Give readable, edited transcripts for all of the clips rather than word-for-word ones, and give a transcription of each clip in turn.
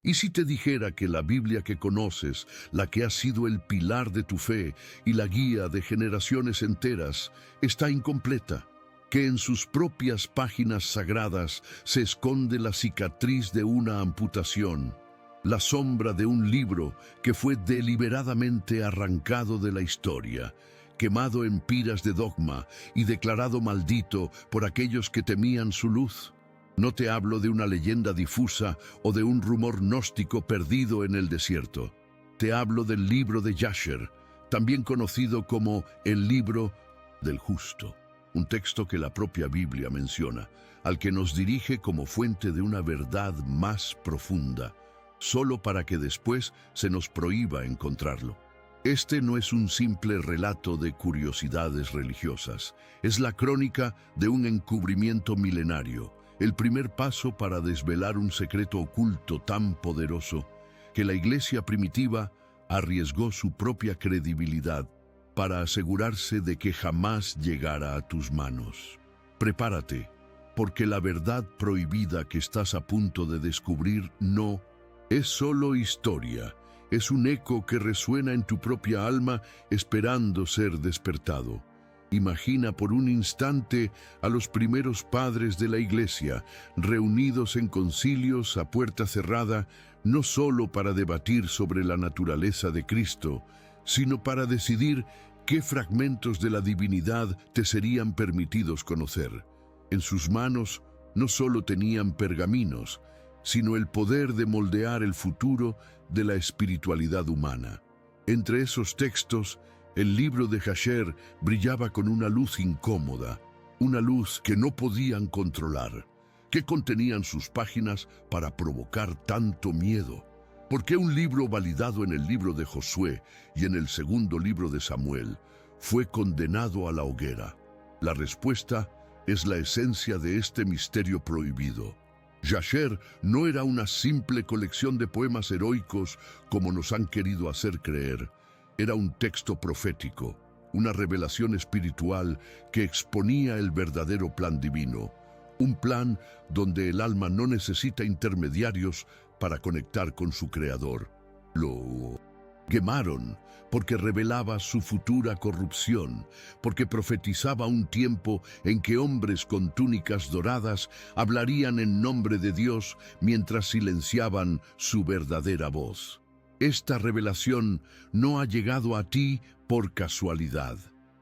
¿Y si te dijera que la Biblia que conoces, la que ha sido el pilar de tu fe y la guía de generaciones enteras, está incompleta? Que en sus propias páginas sagradas se esconde la cicatriz de una amputación, la sombra de un libro que fue deliberadamente arrancado de la historia, quemado en piras de dogma y declarado maldito por aquellos que temían su luz. No te hablo de una leyenda difusa o de un rumor gnóstico perdido en el desierto. Te hablo del libro de Jasher, también conocido como el libro del justo, un texto que la propia Biblia menciona, al que nos dirige como fuente de una verdad más profunda, solo para que después se nos prohíba encontrarlo. Este no es un simple relato de curiosidades religiosas, es la crónica de un encubrimiento milenario, el primer paso para desvelar un secreto oculto tan poderoso que la iglesia primitiva arriesgó su propia credibilidad para asegurarse de que jamás llegara a tus manos. Prepárate, porque la verdad prohibida que estás a punto de descubrir no es solo historia, es un eco que resuena en tu propia alma esperando ser despertado. Imagina por un instante a los primeros padres de la iglesia reunidos en concilios a puerta cerrada, no solo para debatir sobre la naturaleza de Cristo, sino para decidir qué fragmentos de la divinidad te serían permitidos conocer. En sus manos no solo tenían pergaminos, sino el poder de moldear el futuro de la espiritualidad humana. Entre esos textos, el libro de Jasher brillaba con una luz incómoda, una luz que no podían controlar. ¿Qué contenían sus páginas para provocar tanto miedo? ¿Por qué un libro validado en el libro de Josué y en el segundo libro de Samuel fue condenado a la hoguera? La respuesta es la esencia de este misterio prohibido. Jasher no era una simple colección de poemas heroicos como nos han querido hacer creer. Era un texto profético, una revelación espiritual que exponía el verdadero plan divino, un plan donde el alma no necesita intermediarios para conectar con su Creador. Lo quemaron porque revelaba su futura corrupción, porque profetizaba un tiempo en que hombres con túnicas doradas hablarían en nombre de Dios mientras silenciaban su verdadera voz. Esta revelación no ha llegado a ti por casualidad.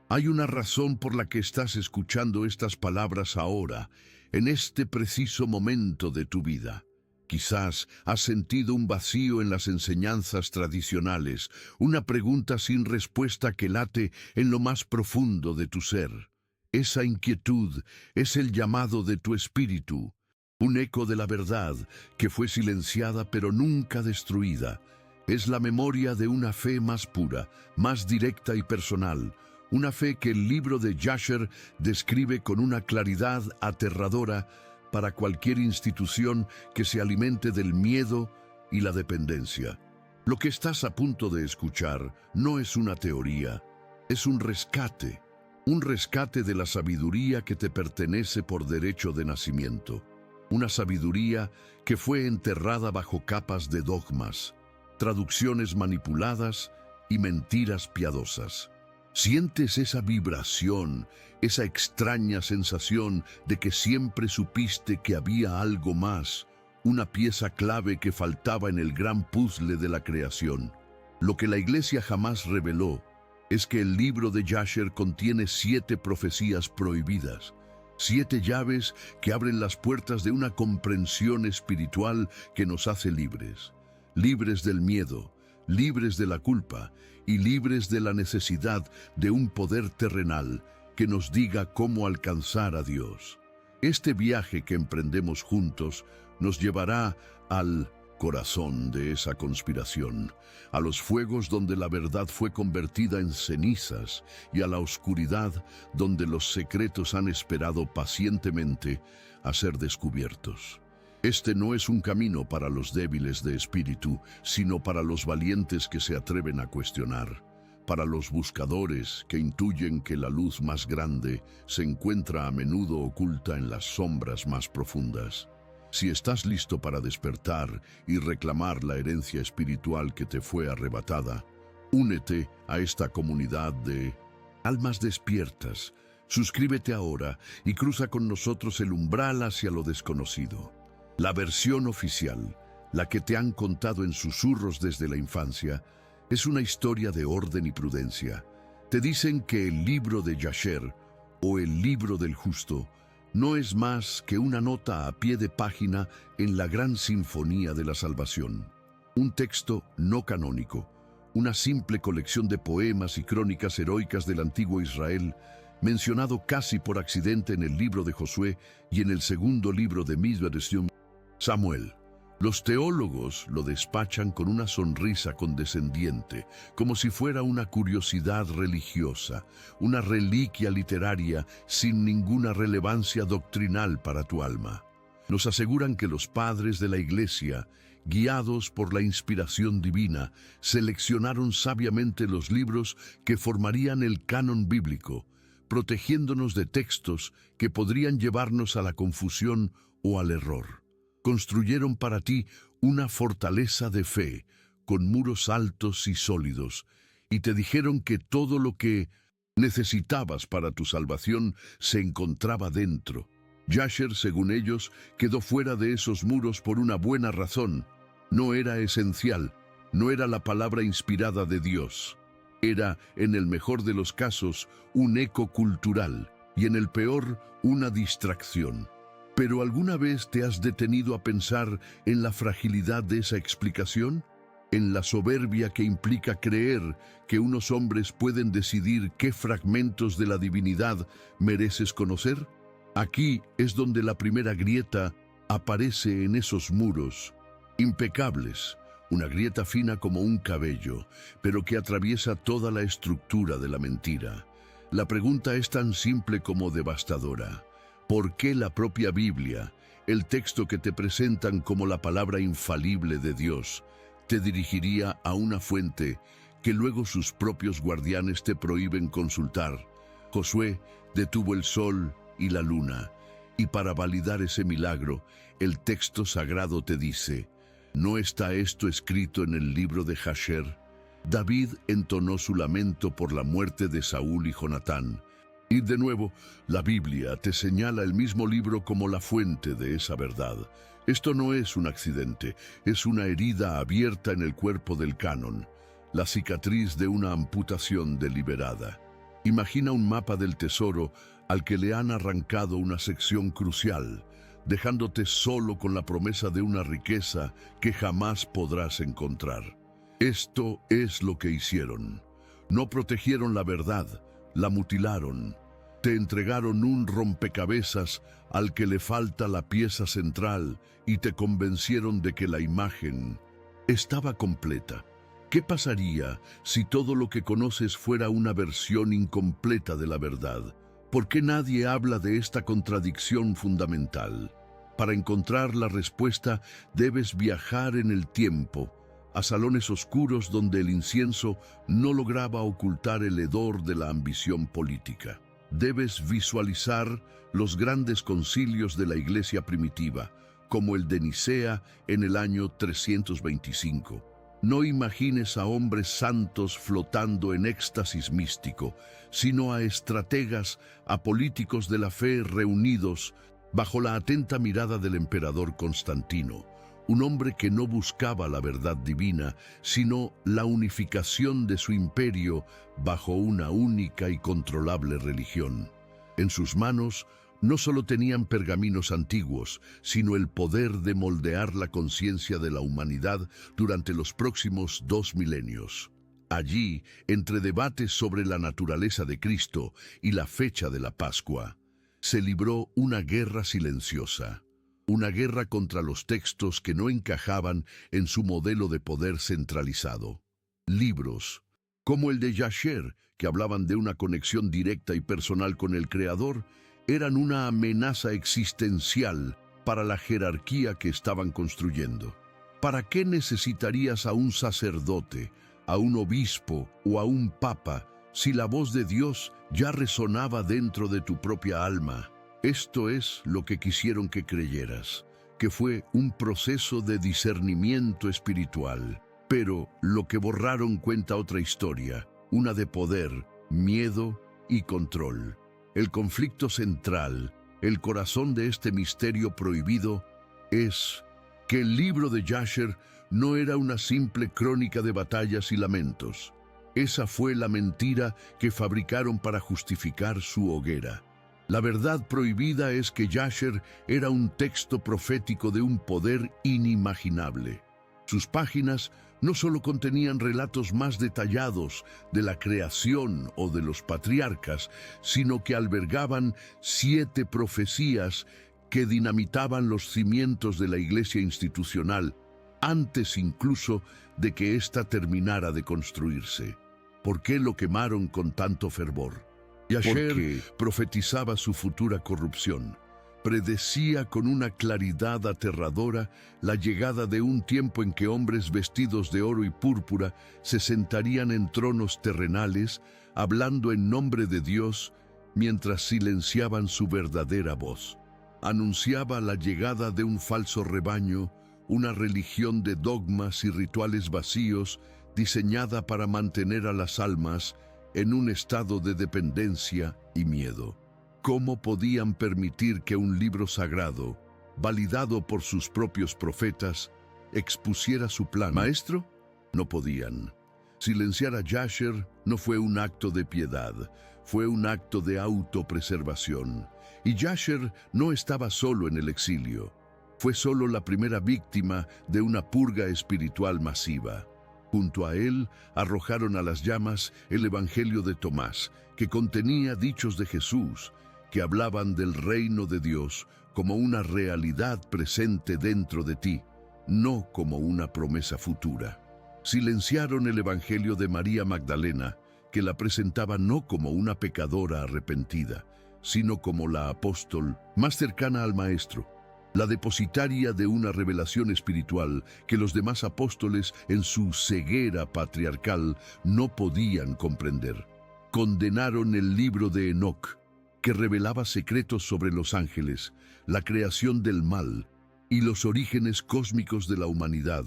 Hay una razón por la que estás escuchando estas palabras ahora, en este preciso momento de tu vida. Quizás has sentido un vacío en las enseñanzas tradicionales, una pregunta sin respuesta que late en lo más profundo de tu ser. Esa inquietud es el llamado de tu espíritu, un eco de la verdad que fue silenciada pero nunca destruida. Es la memoria de una fe más pura, más directa y personal, una fe que el libro de Jasher describe con una claridad aterradora para cualquier institución que se alimente del miedo y la dependencia. Lo que estás a punto de escuchar no es una teoría, es un rescate de la sabiduría que te pertenece por derecho de nacimiento, una sabiduría que fue enterrada bajo capas de dogmas, traducciones manipuladas y mentiras piadosas. ¿Sientes esa vibración, esa extraña sensación de que siempre supiste que había algo más, una pieza clave que faltaba en el gran puzzle de la creación? Lo que la iglesia jamás reveló es que el libro de Jasher contiene 7 profecías prohibidas, 7 llaves que abren las puertas de una comprensión espiritual que nos hace libres. Libres del miedo, libres de la culpa y libres de la necesidad de un poder terrenal que nos diga cómo alcanzar a Dios. Este viaje que emprendemos juntos nos llevará al corazón de esa conspiración, a los fuegos donde la verdad fue convertida en cenizas y a la oscuridad donde los secretos han esperado pacientemente a ser descubiertos. Este no es un camino para los débiles de espíritu, sino para los valientes que se atreven a cuestionar, para los buscadores que intuyen que la luz más grande se encuentra a menudo oculta en las sombras más profundas. Si estás listo para despertar y reclamar la herencia espiritual que te fue arrebatada, únete a esta comunidad de almas despiertas. Suscríbete ahora y cruza con nosotros el umbral hacia lo desconocido. La versión oficial, la que te han contado en susurros desde la infancia, es una historia de orden y prudencia. Te dicen que el libro de Yasher, o el libro del justo, no es más que una nota a pie de página en la gran sinfonía de la salvación. Un texto no canónico, una simple colección de poemas y crónicas heroicas del antiguo Israel, mencionado casi por accidente en el libro de Josué y en el segundo libro de Midrash Samuel. Los teólogos lo despachan con una sonrisa condescendiente, como si fuera una curiosidad religiosa, una reliquia literaria sin ninguna relevancia doctrinal para tu alma. Nos aseguran que los padres de la Iglesia, guiados por la inspiración divina, seleccionaron sabiamente los libros que formarían el canon bíblico, protegiéndonos de textos que podrían llevarnos a la confusión o al error. Construyeron para ti una fortaleza de fe, con muros altos y sólidos, y te dijeron que todo lo que necesitabas para tu salvación se encontraba dentro. Yasher, según ellos, quedó fuera de esos muros por una buena razón. No era esencial, no era la palabra inspirada de Dios. Era, en el mejor de los casos, un eco cultural, y en el peor, una distracción. ¿Pero alguna vez te has detenido a pensar en la fragilidad de esa explicación? ¿En la soberbia que implica creer que unos hombres pueden decidir qué fragmentos de la divinidad mereces conocer? Aquí es donde la primera grieta aparece en esos muros, impecables, una grieta fina como un cabello, pero que atraviesa toda la estructura de la mentira. La pregunta es tan simple como devastadora. ¿Por qué la propia Biblia, el texto que te presentan como la palabra infalible de Dios, te dirigiría a una fuente que luego sus propios guardianes te prohíben consultar? Josué detuvo el sol y la luna, y para validar ese milagro, el texto sagrado te dice: ¿no está esto escrito en el libro de Jasher? David entonó su lamento por la muerte de Saúl y Jonatán. Y de nuevo, la Biblia te señala el mismo libro como la fuente de esa verdad. Esto no es un accidente, es una herida abierta en el cuerpo del canon, la cicatriz de una amputación deliberada. Imagina un mapa del tesoro al que le han arrancado una sección crucial, dejándote solo con la promesa de una riqueza que jamás podrás encontrar. Esto es lo que hicieron. No protegieron la verdad, la mutilaron. Te entregaron un rompecabezas al que le falta la pieza central y te convencieron de que la imagen estaba completa. ¿Qué pasaría si todo lo que conoces fuera una versión incompleta de la verdad? ¿Por qué nadie habla de esta contradicción fundamental? Para encontrar la respuesta debes viajar en el tiempo, a salones oscuros donde el incienso no lograba ocultar el hedor de la ambición política. Debes visualizar los grandes concilios de la iglesia primitiva, como el de Nicea en el año 325. No imagines a hombres santos flotando en éxtasis místico, sino a estrategas, a políticos de la fe reunidos bajo la atenta mirada del emperador Constantino, un hombre que no buscaba la verdad divina, sino la unificación de su imperio bajo una única y controlable religión. En sus manos no solo tenían pergaminos antiguos, sino el poder de moldear la conciencia de la humanidad durante los próximos 2 milenios. Allí, entre debates sobre la naturaleza de Cristo y la fecha de la Pascua, se libró una guerra silenciosa. Una guerra contra los textos que no encajaban en su modelo de poder centralizado. Libros, como el de Yasher, que hablaban de una conexión directa y personal con el Creador, eran una amenaza existencial para la jerarquía que estaban construyendo. ¿Para qué necesitarías a un sacerdote, a un obispo o a un papa si la voz de Dios ya resonaba dentro de tu propia alma? Esto es lo que quisieron que creyeras, que fue un proceso de discernimiento espiritual. Pero lo que borraron cuenta otra historia, una de poder, miedo y control. El conflicto central, el corazón de este misterio prohibido, es que el libro de Jasher no era una simple crónica de batallas y lamentos. Esa fue la mentira que fabricaron para justificar su hoguera. La verdad prohibida es que Jasher era un texto profético de un poder inimaginable. Sus páginas no solo contenían relatos más detallados de la creación o de los patriarcas, sino que albergaban 7 profecías que dinamitaban los cimientos de la iglesia institucional, antes incluso de que ésta terminara de construirse. ¿Por qué lo quemaron con tanto fervor? Jasher profetizaba su futura corrupción. Predecía con una claridad aterradora la llegada de un tiempo en que hombres vestidos de oro y púrpura se sentarían en tronos terrenales, hablando en nombre de Dios, mientras silenciaban su verdadera voz. Anunciaba la llegada de un falso rebaño, una religión de dogmas y rituales vacíos, diseñada para mantener a las almas en un estado de dependencia y miedo. ¿Cómo podían permitir que un libro sagrado, validado por sus propios profetas, expusiera su plan? ¿Maestro? No podían. Silenciar a Jasher no fue un acto de piedad, fue un acto de autopreservación. Y Jasher no estaba solo en el exilio. Fue solo la primera víctima de una purga espiritual masiva. Junto a él arrojaron a las llamas el Evangelio de Tomás, que contenía dichos de Jesús, que hablaban del reino de Dios como una realidad presente dentro de ti, no como una promesa futura. Silenciaron el Evangelio de María Magdalena, que la presentaba no como una pecadora arrepentida, sino como la apóstol más cercana al Maestro, la depositaria de una revelación espiritual que los demás apóstoles en su ceguera patriarcal no podían comprender. Condenaron el libro de Enoc, que revelaba secretos sobre los ángeles, la creación del mal y los orígenes cósmicos de la humanidad,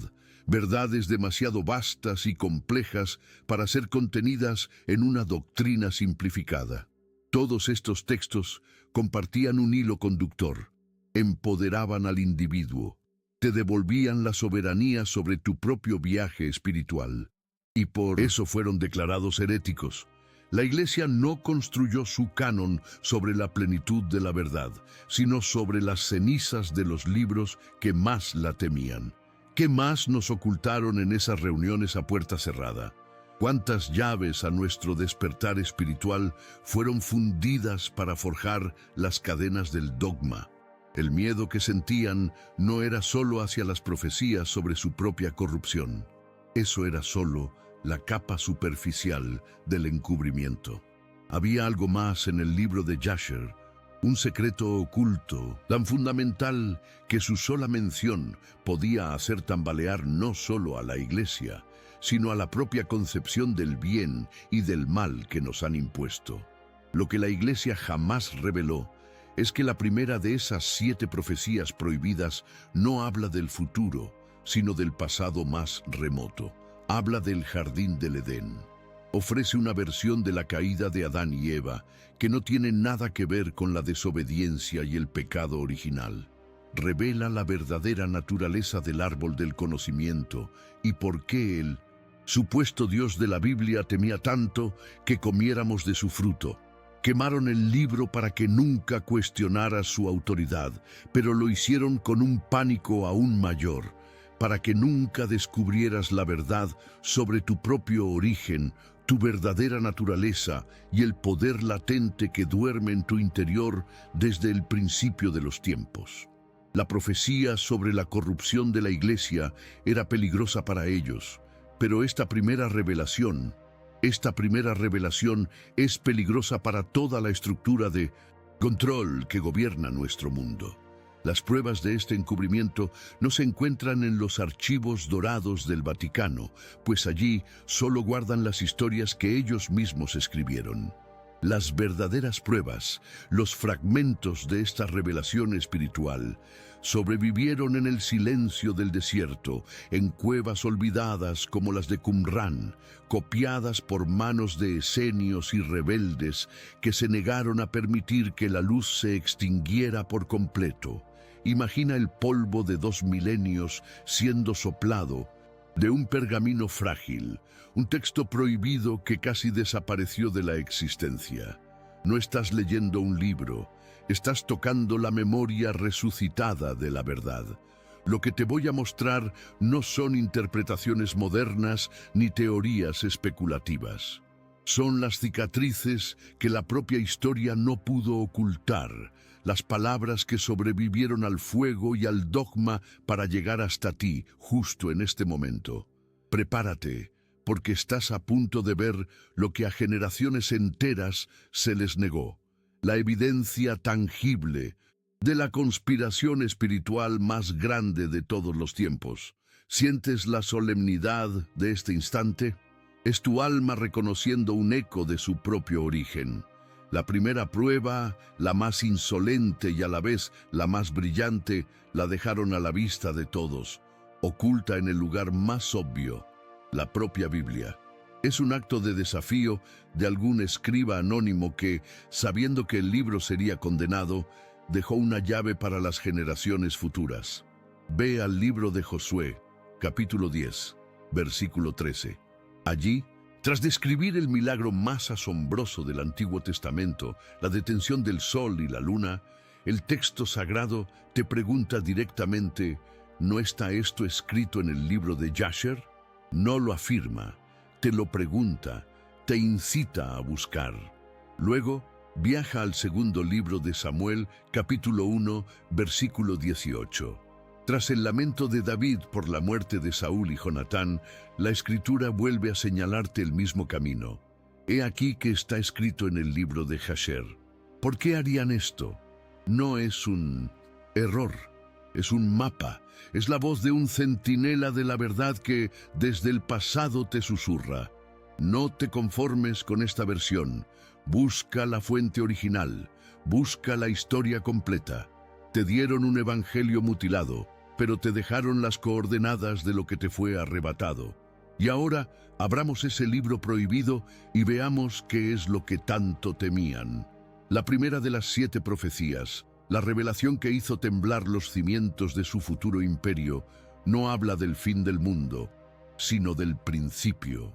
verdades demasiado vastas y complejas para ser contenidas en una doctrina simplificada. Todos estos textos compartían un hilo conductor, empoderaban al individuo, te devolvían la soberanía sobre tu propio viaje espiritual, y por eso fueron declarados heréticos. La Iglesia no construyó su canon sobre la plenitud de la verdad, sino sobre las cenizas de los libros que más la temían. ¿Qué más nos ocultaron en esas reuniones a puerta cerrada? ¿Cuántas llaves a nuestro despertar espiritual fueron fundidas para forjar las cadenas del dogma? El miedo que sentían no era solo hacia las profecías sobre su propia corrupción. Eso era solo la capa superficial del encubrimiento. Había algo más en el libro de Jasher, un secreto oculto, tan fundamental que su sola mención podía hacer tambalear no solo a la Iglesia, sino a la propia concepción del bien y del mal que nos han impuesto. Lo que la Iglesia jamás reveló es que la primera de esas 7 profecías prohibidas no habla del futuro, sino del pasado más remoto. Habla del jardín del Edén. Ofrece una versión de la caída de Adán y Eva que no tiene nada que ver con la desobediencia y el pecado original. Revela la verdadera naturaleza del árbol del conocimiento y por qué el supuesto Dios de la Biblia temía tanto que comiéramos de su fruto. Quemaron el libro para que nunca cuestionara su autoridad, pero lo hicieron con un pánico aún mayor, para que nunca descubrieras la verdad sobre tu propio origen, tu verdadera naturaleza y el poder latente que duerme en tu interior desde el principio de los tiempos. La profecía sobre la corrupción de la Iglesia era peligrosa para ellos, pero esta primera revelación es peligrosa para toda la estructura de control que gobierna nuestro mundo. Las pruebas de este encubrimiento no se encuentran en los archivos dorados del Vaticano, pues allí solo guardan las historias que ellos mismos escribieron. Las verdaderas pruebas, los fragmentos de esta revelación espiritual, sobrevivieron en el silencio del desierto, en cuevas olvidadas como las de Qumrán, copiadas por manos de esenios y rebeldes que se negaron a permitir que la luz se extinguiera por completo. Imagina el polvo de 2 milenios siendo soplado de un pergamino frágil, un texto prohibido que casi desapareció de la existencia. No estás leyendo un libro, estás tocando la memoria resucitada de la verdad. Lo que te voy a mostrar no son interpretaciones modernas ni teorías especulativas. Son las cicatrices que la propia historia no pudo ocultar, las palabras que sobrevivieron al fuego y al dogma para llegar hasta ti justo en este momento. Prepárate, porque estás a punto de ver lo que a generaciones enteras se les negó. La evidencia tangible de la conspiración espiritual más grande de todos los tiempos. ¿Sientes la solemnidad de este instante? Es tu alma reconociendo un eco de su propio origen. La primera prueba, la más insolente y a la vez la más brillante, la dejaron a la vista de todos, oculta en el lugar más obvio, la propia Biblia. Es un acto de desafío de algún escriba anónimo que, sabiendo que el libro sería condenado, dejó una llave para las generaciones futuras. Ve al libro de Josué, capítulo 10, versículo 13. Allí, tras describir el milagro más asombroso del Antiguo Testamento, la detención del sol y la luna, el texto sagrado te pregunta directamente, ¿no está esto escrito en el libro de Jasher? No lo afirma, te lo pregunta, te incita a buscar. Luego, viaja al segundo libro de Samuel, capítulo 1, versículo 18. Tras el lamento de David por la muerte de Saúl y Jonatán, la Escritura vuelve a señalarte el mismo camino. He aquí que está escrito en el libro de Jasher. ¿Por qué harían esto? No es un error, es un mapa, es la voz de un centinela de la verdad que desde el pasado te susurra. No te conformes con esta versión, busca la fuente original, busca la historia completa. Te dieron un evangelio mutilado, pero te dejaron las coordenadas de lo que te fue arrebatado. Y ahora, abramos ese libro prohibido y veamos qué es lo que tanto temían. La primera de las 7 profecías, la revelación que hizo temblar los cimientos de su futuro imperio, no habla del fin del mundo, sino del principio.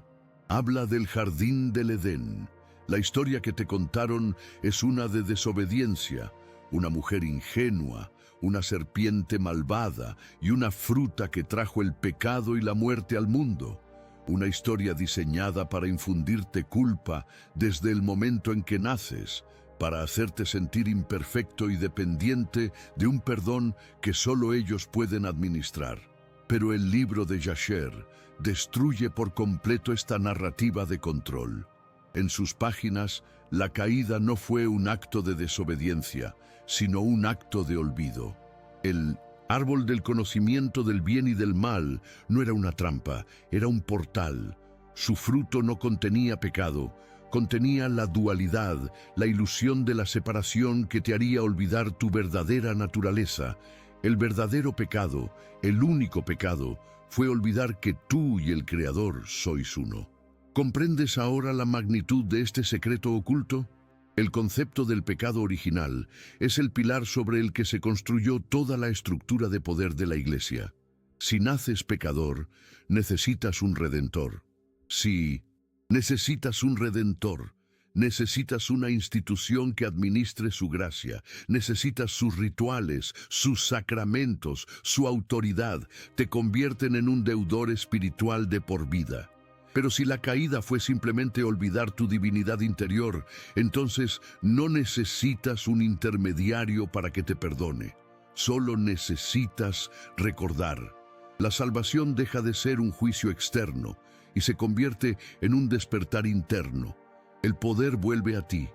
Habla del jardín del Edén. La historia que te contaron es una de desobediencia, una mujer ingenua, una serpiente malvada y una fruta que trajo el pecado y la muerte al mundo. Una historia diseñada para infundirte culpa desde el momento en que naces, para hacerte sentir imperfecto y dependiente de un perdón que solo ellos pueden administrar. Pero el libro de Jasher destruye por completo esta narrativa de control. En sus páginas, la caída no fue un acto de desobediencia, sino un acto de olvido. El árbol del conocimiento del bien y del mal no era una trampa, era un portal. Su fruto no contenía pecado, contenía la dualidad, la ilusión de la separación que te haría olvidar tu verdadera naturaleza. El verdadero pecado, el único pecado, fue olvidar que tú y el Creador sois uno. ¿Comprendes ahora la magnitud de este secreto oculto? El concepto del pecado original es el pilar sobre el que se construyó toda la estructura de poder de la Iglesia. Si naces pecador, necesitas un redentor. Si necesitas un redentor, necesitas una institución que administre su gracia, necesitas sus rituales, sus sacramentos, su autoridad, te convierten en un deudor espiritual de por vida. Pero si la caída fue simplemente olvidar tu divinidad interior, entonces no necesitas un intermediario para que te perdone. Solo necesitas recordar. La salvación deja de ser un juicio externo y se convierte en un despertar interno. El poder vuelve a ti.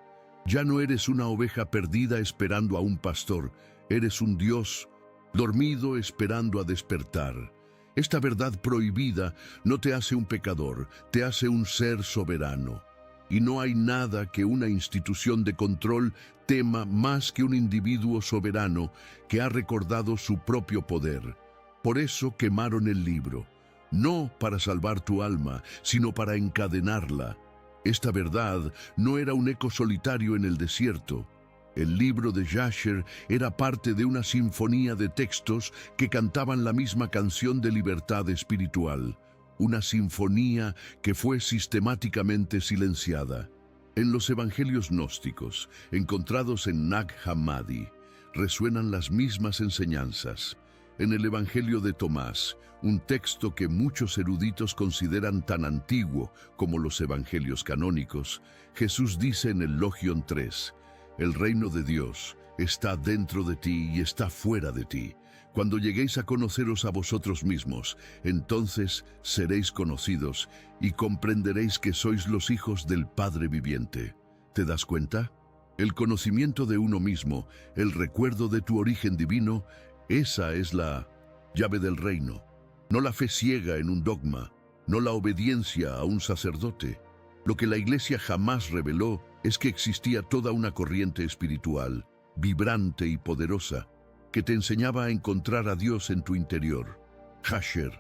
Ya no eres una oveja perdida esperando a un pastor. Eres un Dios dormido esperando a despertar. Esta verdad prohibida no te hace un pecador, te hace un ser soberano. Y no hay nada que una institución de control tema más que un individuo soberano que ha recordado su propio poder. Por eso quemaron el libro, no para salvar tu alma, sino para encadenarla. Esta verdad no era un eco solitario en el desierto. El libro de Jasher era parte de una sinfonía de textos que cantaban la misma canción de libertad espiritual, una sinfonía que fue sistemáticamente silenciada. En los evangelios gnósticos, encontrados en Nag Hammadi, resuenan las mismas enseñanzas. En el Evangelio de Tomás, un texto que muchos eruditos consideran tan antiguo como los evangelios canónicos, Jesús dice en el Logion 3, «El reino de Dios está dentro de ti y está fuera de ti. Cuando lleguéis a conoceros a vosotros mismos, entonces seréis conocidos y comprenderéis que sois los hijos del Padre viviente». ¿Te das cuenta? El conocimiento de uno mismo, el recuerdo de tu origen divino, esa es la llave del reino. No la fe ciega en un dogma, no la obediencia a un sacerdote. Lo que la Iglesia jamás reveló es que existía toda una corriente espiritual, vibrante y poderosa, que te enseñaba a encontrar a Dios en tu interior. Jasher,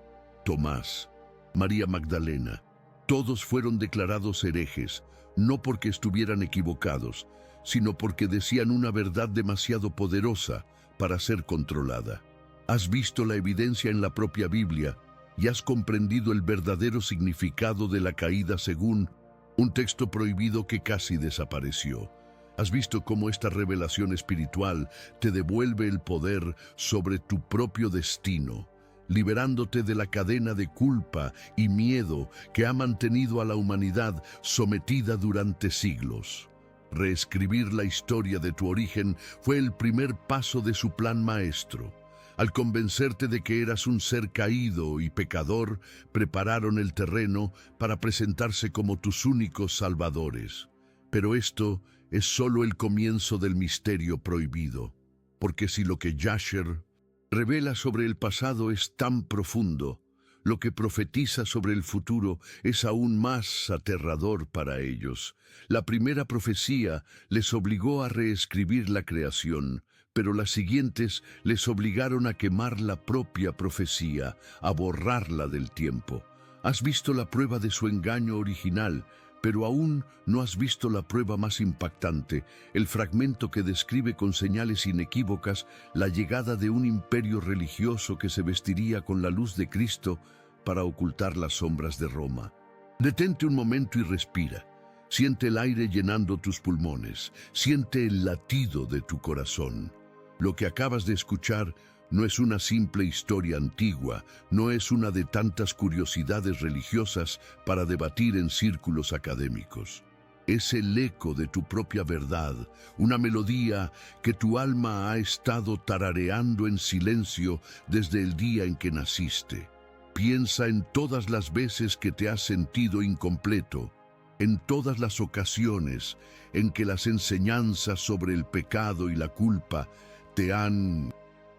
Tomás, María Magdalena, todos fueron declarados herejes, no porque estuvieran equivocados, sino porque decían una verdad demasiado poderosa para ser controlada. Has visto la evidencia en la propia Biblia y has comprendido el verdadero significado de la caída según un texto prohibido que casi desapareció. Has visto cómo esta revelación espiritual te devuelve el poder sobre tu propio destino, liberándote de la cadena de culpa y miedo que ha mantenido a la humanidad sometida durante siglos. Reescribir la historia de tu origen fue el primer paso de su plan maestro. Al convencerte de que eras un ser caído y pecador, prepararon el terreno para presentarse como tus únicos salvadores. Pero esto es solo el comienzo del misterio prohibido, porque si lo que Jasher revela sobre el pasado es tan profundo, lo que profetiza sobre el futuro es aún más aterrador para ellos. La primera profecía les obligó a reescribir la creación, pero las siguientes les obligaron a quemar la propia profecía, a borrarla del tiempo. Has visto la prueba de su engaño original, pero aún no has visto la prueba más impactante, el fragmento que describe con señales inequívocas la llegada de un imperio religioso que se vestiría con la luz de Cristo para ocultar las sombras de Roma. Detente un momento y respira. Siente el aire llenando tus pulmones. Siente el latido de tu corazón. Lo que acabas de escuchar no es una simple historia antigua, no es una de tantas curiosidades religiosas para debatir en círculos académicos. Es el eco de tu propia verdad, una melodía que tu alma ha estado tarareando en silencio desde el día en que naciste. Piensa en todas las veces que te has sentido incompleto, en todas las ocasiones en que las enseñanzas sobre el pecado y la culpa te han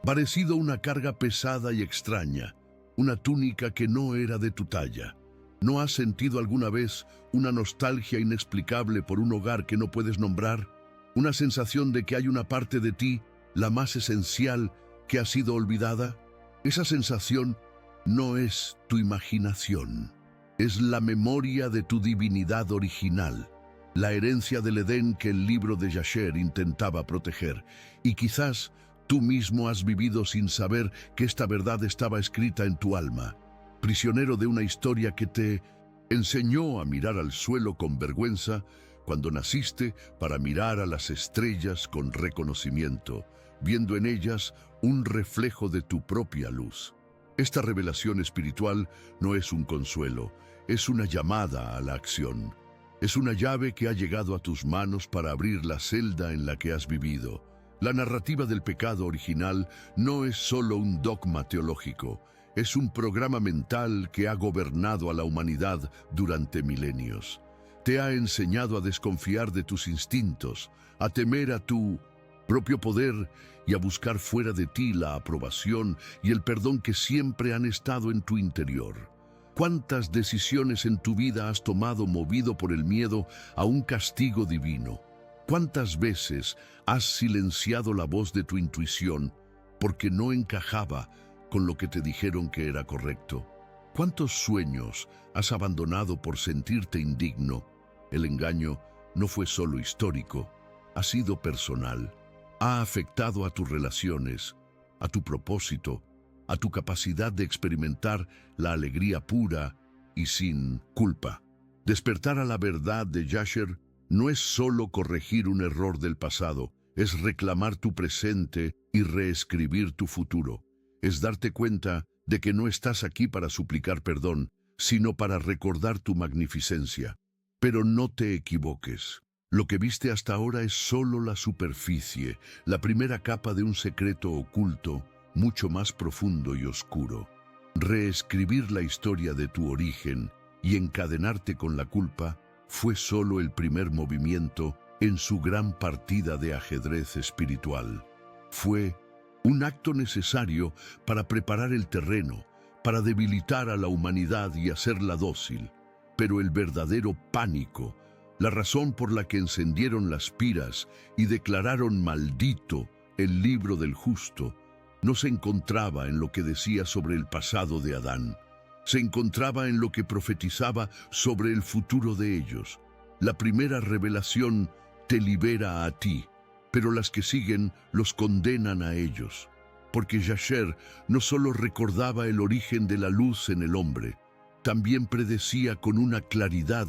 parecido una carga pesada y extraña, una túnica que no era de tu talla. ¿No has sentido alguna vez una nostalgia inexplicable por un hogar que no puedes nombrar? ¿Una sensación de que hay una parte de ti, la más esencial, que ha sido olvidada? Esa sensación no es tu imaginación, es la memoria de tu divinidad original, la herencia del Edén que el libro de Jasher intentaba proteger, y quizás tú mismo has vivido sin saber que esta verdad estaba escrita en tu alma, prisionero de una historia que te enseñó a mirar al suelo con vergüenza cuando naciste para mirar a las estrellas con reconocimiento, viendo en ellas un reflejo de tu propia luz. Esta revelación espiritual no es un consuelo, es una llamada a la acción. Es una llave que ha llegado a tus manos para abrir la celda en la que has vivido. La narrativa del pecado original no es solo un dogma teológico, es un programa mental que ha gobernado a la humanidad durante milenios. Te ha enseñado a desconfiar de tus instintos, a temer a tu propio poder y a buscar fuera de ti la aprobación y el perdón que siempre han estado en tu interior. ¿Cuántas decisiones en tu vida has tomado movido por el miedo a un castigo divino? ¿Cuántas veces has silenciado la voz de tu intuición porque no encajaba con lo que te dijeron que era correcto? ¿Cuántos sueños has abandonado por sentirte indigno? El engaño no fue solo histórico, ha sido personal. Ha afectado a tus relaciones, a tu propósito, a tu capacidad de experimentar la alegría pura y sin culpa. Despertar a la verdad de Yasher no es solo corregir un error del pasado, es reclamar tu presente y reescribir tu futuro. Es darte cuenta de que no estás aquí para suplicar perdón, sino para recordar tu magnificencia. Pero no te equivoques. Lo que viste hasta ahora es solo la superficie, la primera capa de un secreto oculto, mucho más profundo y oscuro. Reescribir la historia de tu origen y encadenarte con la culpa fue solo el primer movimiento en su gran partida de ajedrez espiritual. Fue un acto necesario para preparar el terreno, para debilitar a la humanidad y hacerla dócil. Pero el verdadero pánico, la razón por la que encendieron las piras y declararon maldito el libro del justo, no se encontraba en lo que decía sobre el pasado de Adán. Se encontraba en lo que profetizaba sobre el futuro de ellos. La primera revelación te libera a ti, pero las que siguen los condenan a ellos. Porque Yasher no solo recordaba el origen de la luz en el hombre, también predecía con una claridad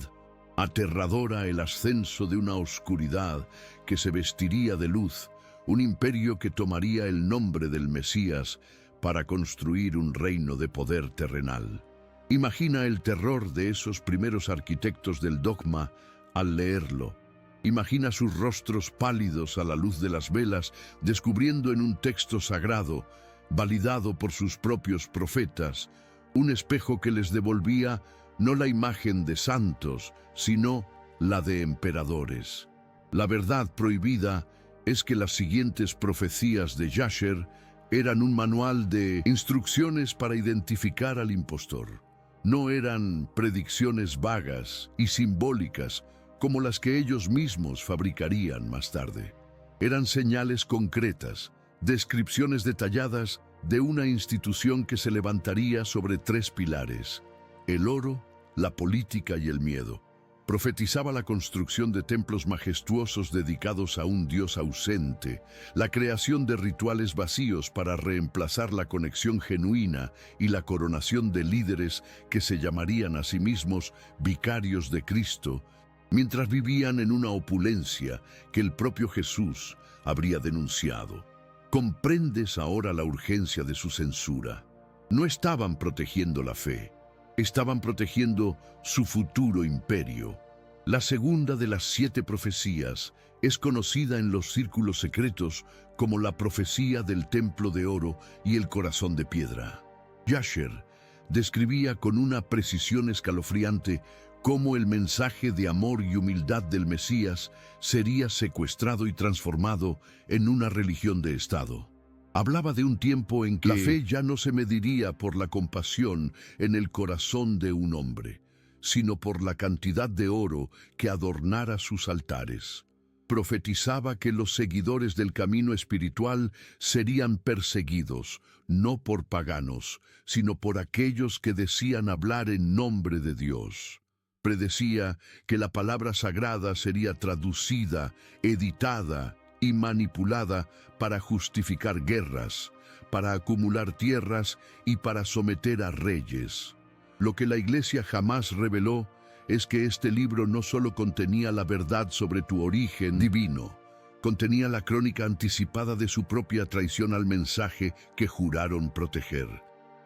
aterradora el ascenso de una oscuridad que se vestiría de luz, un imperio que tomaría el nombre del Mesías para construir un reino de poder terrenal. Imagina el terror de esos primeros arquitectos del dogma al leerlo. Imagina sus rostros pálidos a la luz de las velas, descubriendo en un texto sagrado, validado por sus propios profetas, un espejo que les devolvía no la imagen de santos, sino la de emperadores. La verdad prohibida es que las siguientes profecías de Yasher eran un manual de instrucciones para identificar al impostor. No eran predicciones vagas y simbólicas como las que ellos mismos fabricarían más tarde. Eran señales concretas, descripciones detalladas de una institución que se levantaría sobre tres pilares: el oro, la política y el miedo. Profetizaba la construcción de templos majestuosos dedicados a un Dios ausente, la creación de rituales vacíos para reemplazar la conexión genuina y la coronación de líderes que se llamarían a sí mismos vicarios de Cristo, mientras vivían en una opulencia que el propio Jesús habría denunciado. ¿Comprendes ahora la urgencia de su censura? No estaban protegiendo la fe, estaban protegiendo su futuro imperio. La segunda de las 7 profecías es conocida en los círculos secretos como la profecía del templo de oro y el corazón de piedra. Yasher describía con una precisión escalofriante cómo el mensaje de amor y humildad del Mesías sería secuestrado y transformado en una religión de Estado. Hablaba de un tiempo en que la fe ya no se mediría por la compasión en el corazón de un hombre, sino por la cantidad de oro que adornara sus altares. Profetizaba que los seguidores del camino espiritual serían perseguidos, no por paganos, sino por aquellos que decían hablar en nombre de Dios. Predecía que la palabra sagrada sería traducida, editada y manipulada para justificar guerras, para acumular tierras y para someter a reyes. Lo que la Iglesia jamás reveló es que este libro no solo contenía la verdad sobre tu origen divino, contenía la crónica anticipada de su propia traición al mensaje que juraron proteger.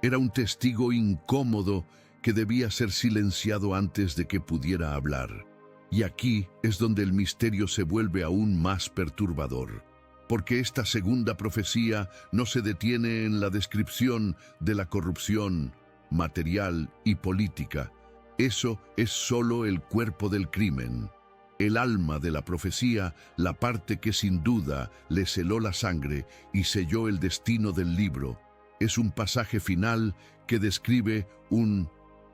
Era un testigo incómodo que debía ser silenciado antes de que pudiera hablar. Y aquí es donde el misterio se vuelve aún más perturbador, porque esta segunda profecía no se detiene en la descripción de la corrupción material y política. Eso es solo el cuerpo del crimen. El alma de la profecía, la parte que sin duda le celó la sangre y selló el destino del libro, es un pasaje final que describe un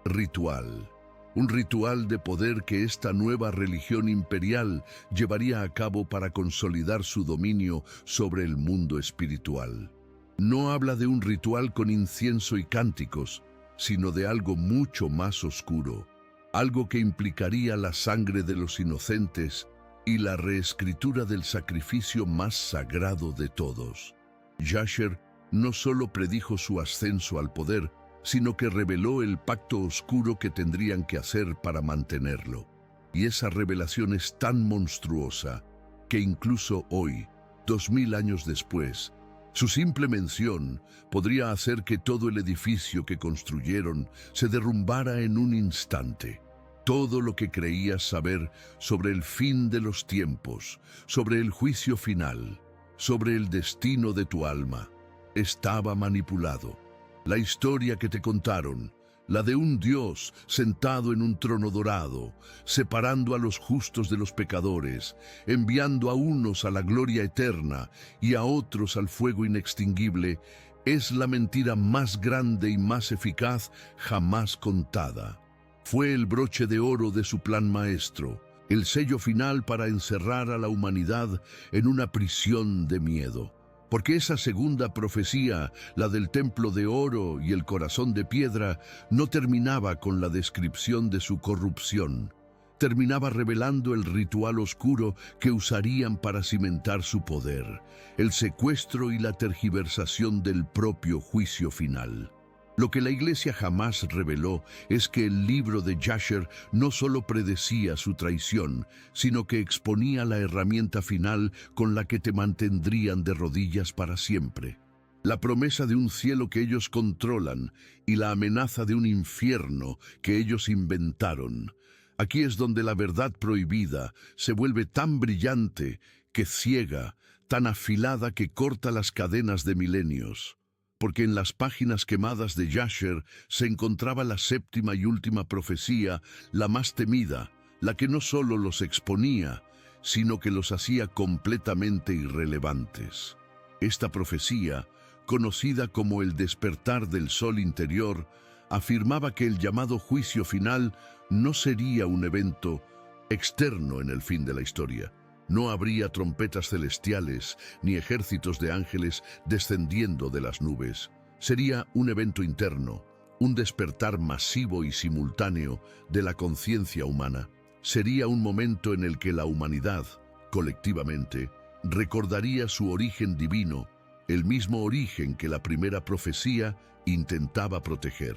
ritual. Un ritual de poder que esta nueva religión imperial llevaría a cabo para consolidar su dominio sobre el mundo espiritual. No habla de un ritual con incienso y cánticos, sino de algo mucho más oscuro, algo que implicaría la sangre de los inocentes y la reescritura del sacrificio más sagrado de todos. Jasher no solo predijo su ascenso al poder, sino que reveló el pacto oscuro que tendrían que hacer para mantenerlo. Y esa revelación es tan monstruosa que incluso hoy, 2000 años después, su simple mención podría hacer que todo el edificio que construyeron se derrumbara en un instante. Todo lo que creías saber sobre el fin de los tiempos, sobre el juicio final, sobre el destino de tu alma, estaba manipulado. La historia que te contaron, la de un Dios sentado en un trono dorado, separando a los justos de los pecadores, enviando a unos a la gloria eterna y a otros al fuego inextinguible, es la mentira más grande y más eficaz jamás contada. Fue el broche de oro de su plan maestro, el sello final para encerrar a la humanidad en una prisión de miedo. Porque esa segunda profecía, la del templo de oro y el corazón de piedra, no terminaba con la descripción de su corrupción. Terminaba revelando el ritual oscuro que usarían para cimentar su poder, el secuestro y la tergiversación del propio juicio final. Lo que la Iglesia jamás reveló es que el libro de Jasher no solo predecía su traición, sino que exponía la herramienta final con la que te mantendrían de rodillas para siempre. La promesa de un cielo que ellos controlan y la amenaza de un infierno que ellos inventaron. Aquí es donde la verdad prohibida se vuelve tan brillante que ciega, tan afilada que corta las cadenas de milenios. Porque en las páginas quemadas de Jasher se encontraba la séptima y última profecía, la más temida, la que no solo los exponía, sino que los hacía completamente irrelevantes. Esta profecía, conocida como el despertar del sol interior, afirmaba que el llamado juicio final no sería un evento externo en el fin de la historia. No habría trompetas celestiales ni ejércitos de ángeles descendiendo de las nubes. Sería un evento interno, un despertar masivo y simultáneo de la conciencia humana. Sería un momento en el que la humanidad, colectivamente, recordaría su origen divino, el mismo origen que la primera profecía intentaba proteger.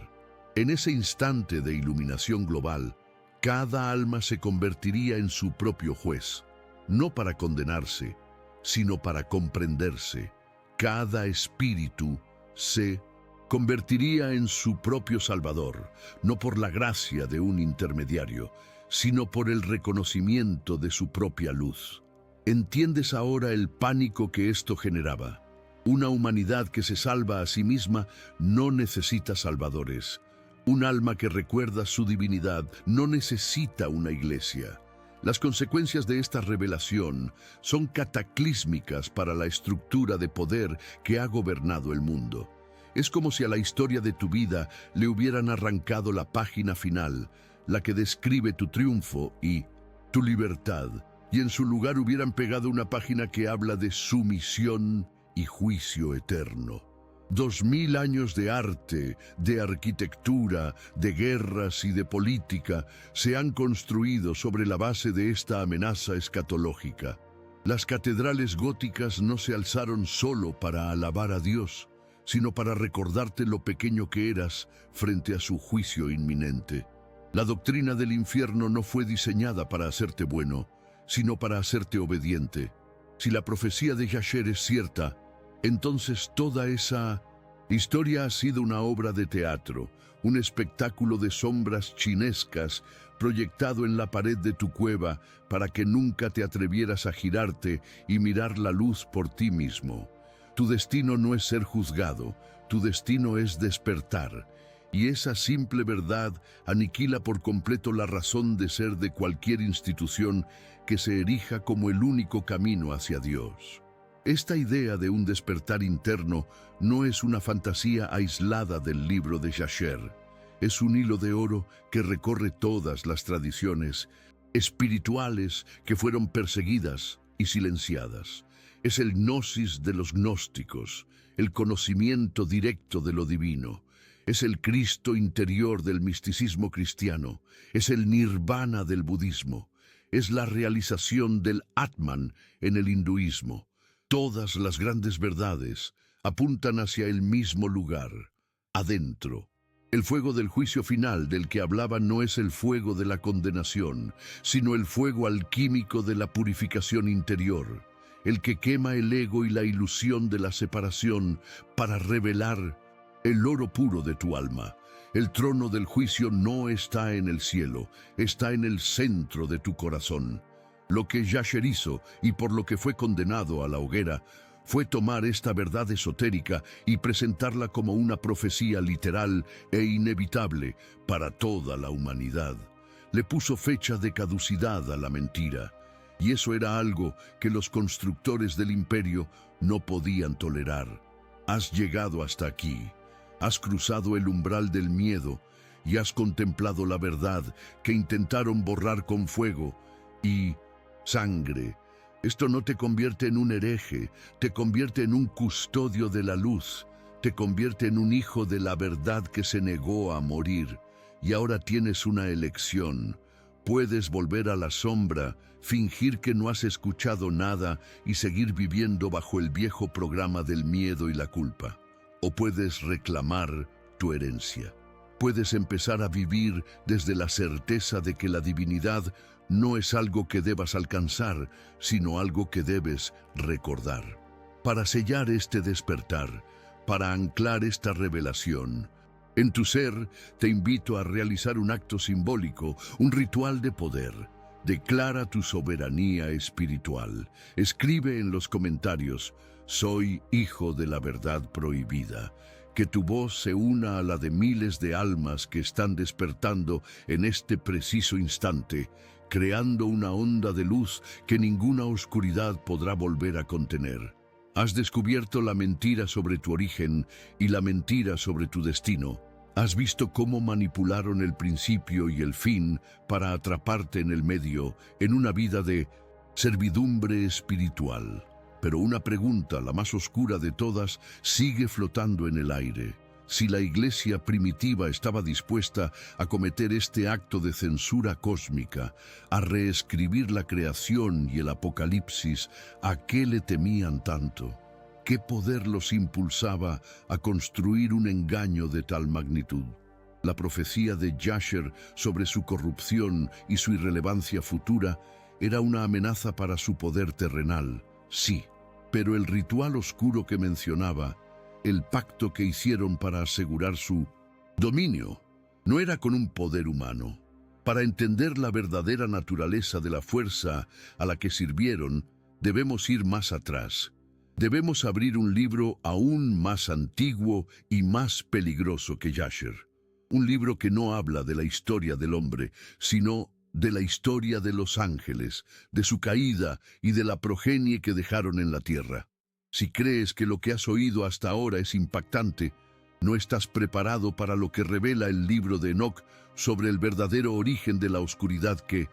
En ese instante de iluminación global, cada alma se convertiría en su propio juez. No para condenarse, sino para comprenderse. Cada espíritu se convertiría en su propio Salvador, no por la gracia de un intermediario, sino por el reconocimiento de su propia luz. ¿Entiendes ahora el pánico que esto generaba? Una humanidad que se salva a sí misma no necesita salvadores. Un alma que recuerda su divinidad no necesita una iglesia. Las consecuencias de esta revelación son cataclísmicas para la estructura de poder que ha gobernado el mundo. Es como si a la historia de tu vida le hubieran arrancado la página final, la que describe tu triunfo y tu libertad, y en su lugar hubieran pegado una página que habla de sumisión y juicio eterno. 2000 años de arte, de arquitectura, de guerras y de política se han construido sobre la base de esta amenaza escatológica. Las catedrales góticas no se alzaron solo para alabar a Dios, sino para recordarte lo pequeño que eras frente a su juicio inminente. La doctrina del infierno no fue diseñada para hacerte bueno, sino para hacerte obediente. Si la profecía de Jasher es cierta, entonces toda esa historia ha sido una obra de teatro, un espectáculo de sombras chinescas proyectado en la pared de tu cueva para que nunca te atrevieras a girarte y mirar la luz por ti mismo. Tu destino no es ser juzgado, tu destino es despertar. Y esa simple verdad aniquila por completo la razón de ser de cualquier institución que se erija como el único camino hacia Dios. Esta idea de un despertar interno no es una fantasía aislada del libro de Jasher. Es un hilo de oro que recorre todas las tradiciones espirituales que fueron perseguidas y silenciadas. Es el gnosis de los gnósticos, el conocimiento directo de lo divino. Es el Cristo interior del misticismo cristiano. Es el nirvana del budismo. Es la realización del Atman en el hinduismo. Todas las grandes verdades apuntan hacia el mismo lugar, adentro. El fuego del juicio final del que hablaba no es el fuego de la condenación, sino el fuego alquímico de la purificación interior, el que quema el ego y la ilusión de la separación para revelar el oro puro de tu alma. El trono del juicio no está en el cielo, está en el centro de tu corazón. Lo que Jasher hizo y por lo que fue condenado a la hoguera fue tomar esta verdad esotérica y presentarla como una profecía literal e inevitable para toda la humanidad. Le puso fecha de caducidad a la mentira, y eso era algo que los constructores del imperio no podían tolerar. Has llegado hasta aquí, has cruzado el umbral del miedo y has contemplado la verdad que intentaron borrar con fuego y sangre. Esto no te convierte en un hereje, te convierte en un custodio de la luz, te convierte en un hijo de la verdad que se negó a morir. Y ahora tienes una elección. Puedes volver a la sombra, fingir que no has escuchado nada y seguir viviendo bajo el viejo programa del miedo y la culpa. O puedes reclamar tu herencia. Puedes empezar a vivir desde la certeza de que la divinidad no es algo que debas alcanzar, sino algo que debes recordar. Para sellar este despertar, para anclar esta revelación, en tu ser te invito a realizar un acto simbólico, un ritual de poder. Declara tu soberanía espiritual. Escribe en los comentarios: soy hijo de la verdad prohibida. Que tu voz se una a la de miles de almas que están despertando en este preciso instante, creando una onda de luz que ninguna oscuridad podrá volver a contener. Has descubierto la mentira sobre tu origen y la mentira sobre tu destino. Has visto cómo manipularon el principio y el fin para atraparte en el medio, en una vida de servidumbre espiritual. Pero una pregunta, la más oscura de todas, sigue flotando en el aire. Si la iglesia primitiva estaba dispuesta a cometer este acto de censura cósmica, a reescribir la creación y el apocalipsis, ¿a qué le temían tanto? ¿Qué poder los impulsaba a construir un engaño de tal magnitud? La profecía de Jasher sobre su corrupción y su irrelevancia futura era una amenaza para su poder terrenal, sí, pero el ritual oscuro que mencionaba, el pacto que hicieron para asegurar su dominio, no era con un poder humano. Para entender la verdadera naturaleza de la fuerza a la que sirvieron, debemos ir más atrás. Debemos abrir un libro aún más antiguo y más peligroso que Jasher. Un libro que no habla de la historia del hombre, sino de la historia de los ángeles, de su caída y de la progenie que dejaron en la tierra. Si crees que lo que has oído hasta ahora es impactante, no estás preparado para lo que revela el libro de Enoc sobre el verdadero origen de la oscuridad que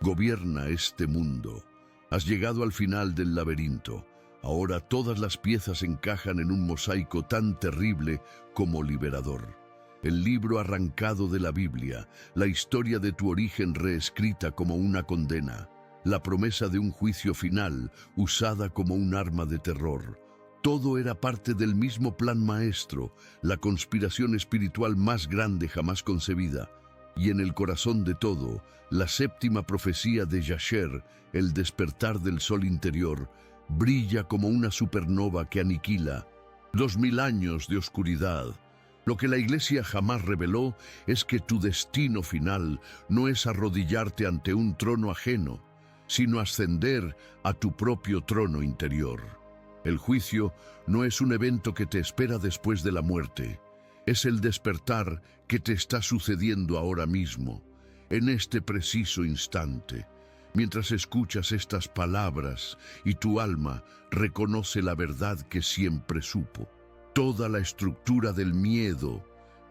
gobierna este mundo. Has llegado al final del laberinto. Ahora todas las piezas encajan en un mosaico tan terrible como liberador. El libro arrancado de la Biblia, la historia de tu origen reescrita como una condena, la promesa de un juicio final usada como un arma de terror. Todo era parte del mismo plan maestro, la conspiración espiritual más grande jamás concebida. Y en el corazón de todo, la séptima profecía de Jasher, el despertar del sol interior, brilla como una supernova que aniquila 2000 años de oscuridad. Lo que la Iglesia jamás reveló es que tu destino final no es arrodillarte ante un trono ajeno, sino ascender a tu propio trono interior. El juicio no es un evento que te espera después de la muerte, es el despertar que te está sucediendo ahora mismo, en este preciso instante. Mientras escuchas estas palabras y tu alma reconoce la verdad que siempre supo. Toda la estructura del miedo,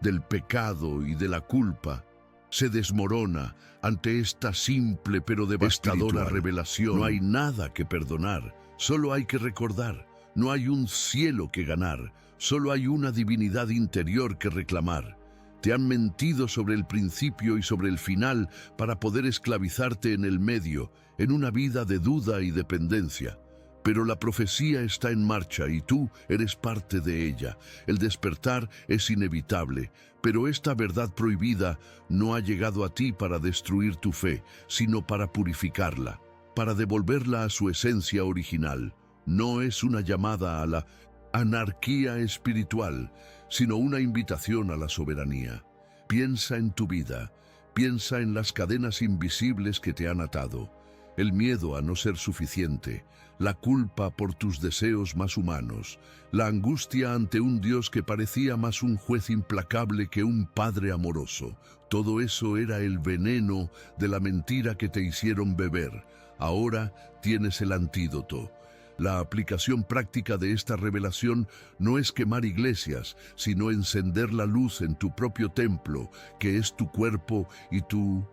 del pecado y de la culpa, se desmorona ante esta simple pero devastadora revelación. No hay nada que perdonar, solo hay que recordar. No hay un cielo que ganar, solo hay una divinidad interior que reclamar. Te han mentido sobre el principio y sobre el final para poder esclavizarte en el medio, en una vida de duda y dependencia. Pero la profecía está en marcha y tú eres parte de ella. El despertar es inevitable, pero esta verdad prohibida no ha llegado a ti para destruir tu fe, sino para purificarla, para devolverla a su esencia original. No es una llamada a la anarquía espiritual, sino una invitación a la soberanía. Piensa en tu vida, piensa en las cadenas invisibles que te han atado, el miedo a no ser suficiente, la culpa por tus deseos más humanos, la angustia ante un Dios que parecía más un juez implacable que un padre amoroso. Todo eso era el veneno de la mentira que te hicieron beber. Ahora tienes el antídoto. La aplicación práctica de esta revelación no es quemar iglesias, sino encender la luz en tu propio templo, que es tu cuerpo y tu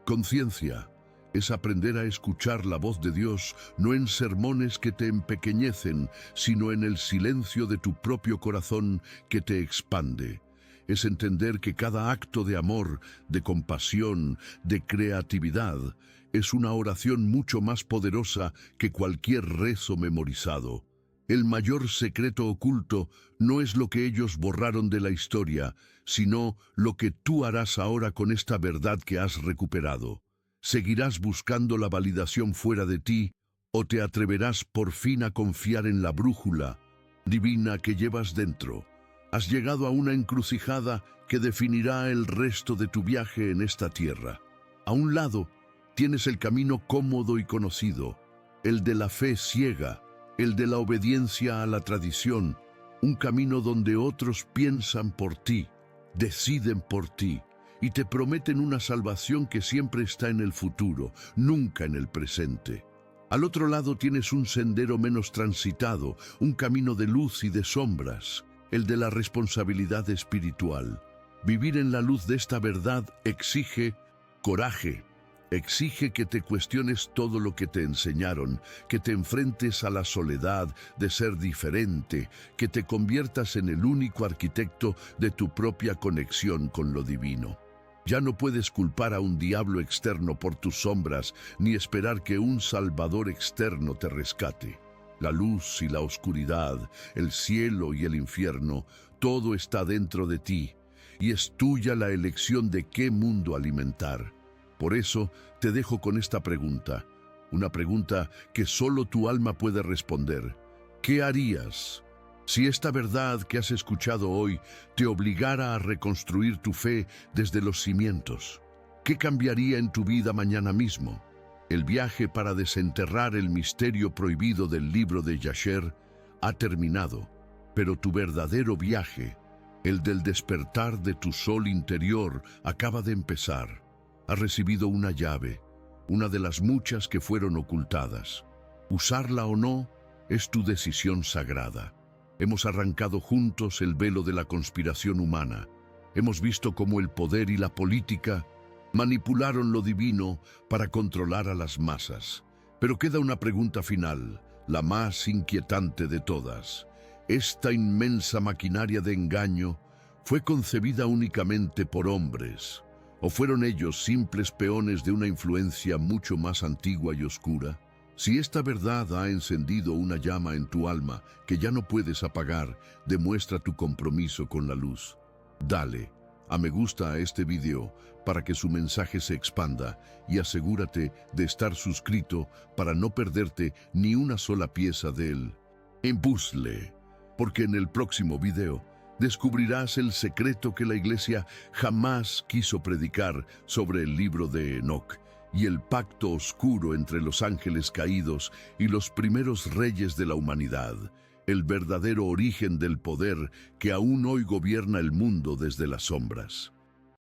conciencia. Es aprender a escuchar la voz de Dios, no en sermones que te empequeñecen, sino en el silencio de tu propio corazón que te expande. Es entender que cada acto de amor, de compasión, de creatividad, es una oración mucho más poderosa que cualquier rezo memorizado. El mayor secreto oculto no es lo que ellos borraron de la historia, sino lo que tú harás ahora con esta verdad que has recuperado. ¿Seguirás buscando la validación fuera de ti o te atreverás por fin a confiar en la brújula divina que llevas dentro? Has llegado a una encrucijada que definirá el resto de tu viaje en esta tierra. A un lado, tienes el camino cómodo y conocido, el de la fe ciega, el de la obediencia a la tradición, un camino donde otros piensan por ti, deciden por ti y te prometen una salvación que siempre está en el futuro, nunca en el presente. Al otro lado tienes un sendero menos transitado, un camino de luz y de sombras, el de la responsabilidad espiritual. Vivir en la luz de esta verdad exige coraje. Exige que te cuestiones todo lo que te enseñaron, que te enfrentes a la soledad de ser diferente, que te conviertas en el único arquitecto de tu propia conexión con lo divino. Ya no puedes culpar a un diablo externo por tus sombras, ni esperar que un salvador externo te rescate. La luz y la oscuridad, el cielo y el infierno, todo está dentro de ti, y es tuya la elección de qué mundo alimentar. Por eso te dejo con esta pregunta, una pregunta que solo tu alma puede responder. ¿Qué harías si esta verdad que has escuchado hoy te obligara a reconstruir tu fe desde los cimientos? ¿Qué cambiaría en tu vida mañana mismo? El viaje para desenterrar el misterio prohibido del libro de Jasher ha terminado, pero tu verdadero viaje, el del despertar de tu sol interior, acaba de empezar. Has recibido una llave, una de las muchas que fueron ocultadas. Usarla o no es tu decisión sagrada. Hemos arrancado juntos el velo de la conspiración humana. Hemos visto cómo el poder y la política manipularon lo divino para controlar a las masas. Pero queda una pregunta final, la más inquietante de todas. ¿Esta inmensa maquinaria de engaño fue concebida únicamente por hombres? ¿O fueron ellos simples peones de una influencia mucho más antigua y oscura? Si esta verdad ha encendido una llama en tu alma que ya no puedes apagar, demuestra tu compromiso con la luz. Dale a me gusta a este video para que su mensaje se expanda y asegúrate de estar suscrito para no perderte ni una sola pieza de él. Puzzle, porque en el próximo video descubrirás el secreto que la Iglesia jamás quiso predicar sobre el libro de Enoc y el pacto oscuro entre los ángeles caídos y los primeros reyes de la humanidad, el verdadero origen del poder que aún hoy gobierna el mundo desde las sombras.